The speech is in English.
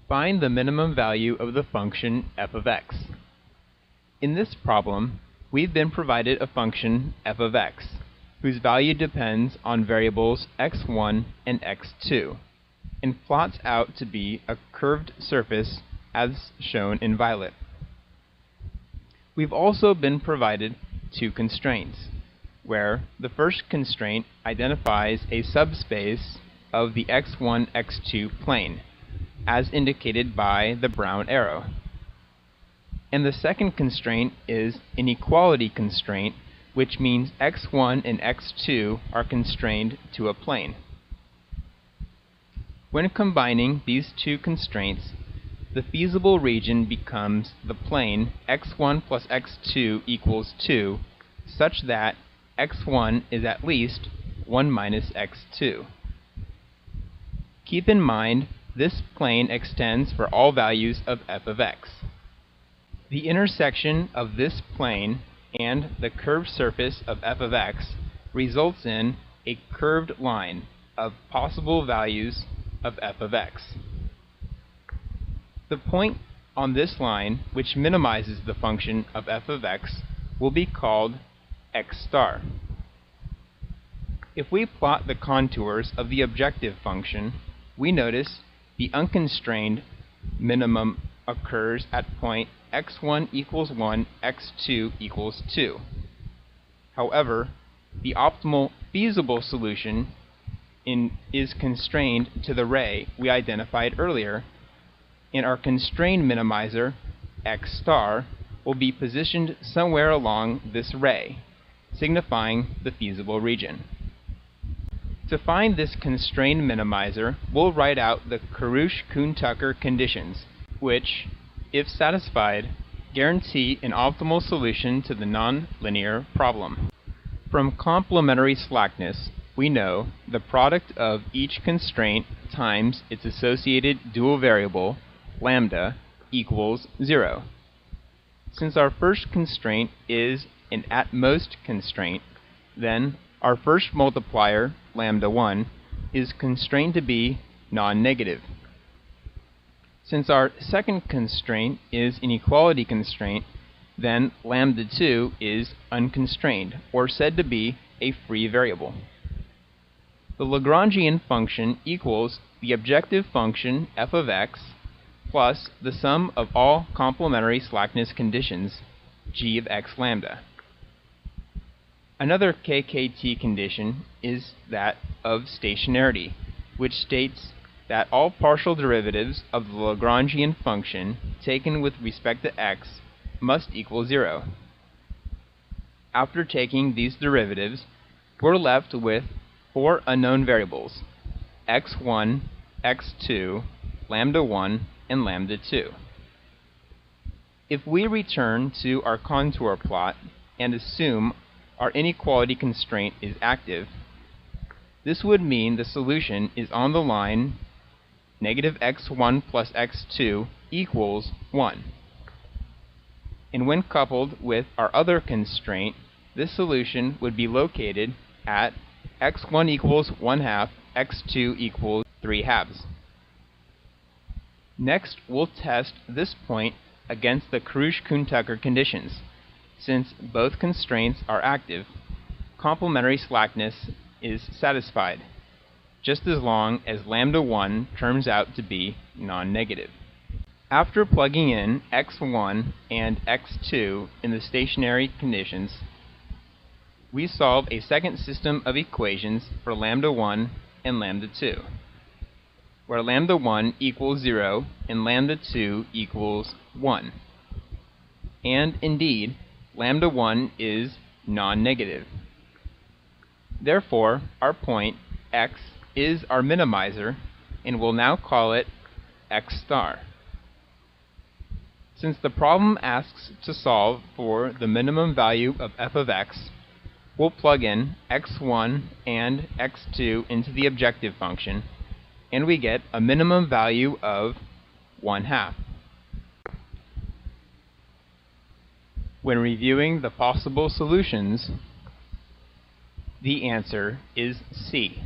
Find the minimum value of the function f of x. In this problem, we've been provided a function f of x, whose value depends on variables x1 and x2, and plots out to be a curved surface as shown in violet. We've also been provided two constraints, where the first constraint identifies a subspace of the x1, x2 plane, as indicated by the brown arrow. And the second constraint is an equality constraint, which means x1 and x2 are constrained to a plane. When combining these two constraints, the feasible region becomes the plane x1 plus x2 equals 2, such that x1 is at least 1 minus x2. Keep in mind, this plane extends for all values of f of x. The intersection of this plane and the curved surface of f of x results in a curved line of possible values of f of x. The point on this line, which minimizes the function of f of x, will be called x star. If we plot the contours of the objective function, we notice the unconstrained minimum occurs at point x1 equals 1, x2 equals 2. However, the optimal feasible solution is constrained to the ray we identified earlier, and our constrained minimizer, x star, will be positioned somewhere along this ray, signifying the feasible region. To find this constrained minimizer, we'll write out the Karush-Kuhn-Tucker conditions, which, if satisfied, guarantee an optimal solution to the nonlinear problem. From complementary slackness, we know the product of each constraint times its associated dual variable, lambda, equals 0. Since our first constraint is an at most constraint, then our first multiplier, lambda 1, is constrained to be non-negative. Since our second constraint is an equality constraint, then lambda 2 is unconstrained, or said to be a free variable. The Lagrangian function equals the objective function f of x plus the sum of all complementary slackness conditions, g of x lambda. Another KKT condition is that of stationarity, which states that all partial derivatives of the Lagrangian function taken with respect to x must equal 0. After taking these derivatives, we're left with four unknown variables, x1, x2, lambda 1, and lambda 2. If we return to our contour plot and assume our inequality constraint is active, this would mean the solution is on the line negative x1 plus x2 equals 1. And when coupled with our other constraint, this solution would be located at x1 equals 1/2, x2 equals 3/2. Next, we'll test this point against the Karush-Kuhn-Tucker conditions. Since both constraints are active, complementary slackness is satisfied, just as long as lambda 1 turns out to be non-negative. After plugging in x1 and x2 in the stationary conditions, we solve a second system of equations for lambda 1 and lambda 2, where lambda 1 equals 0 and lambda 2 equals 1. And indeed, lambda 1 is non-negative. Therefore, our point, x, is our minimizer, and we'll now call it x star. Since the problem asks to solve for the minimum value of f of x, we'll plug in x1 and x2 into the objective function, and we get a minimum value of 1/2. When reviewing the possible solutions, the answer is C.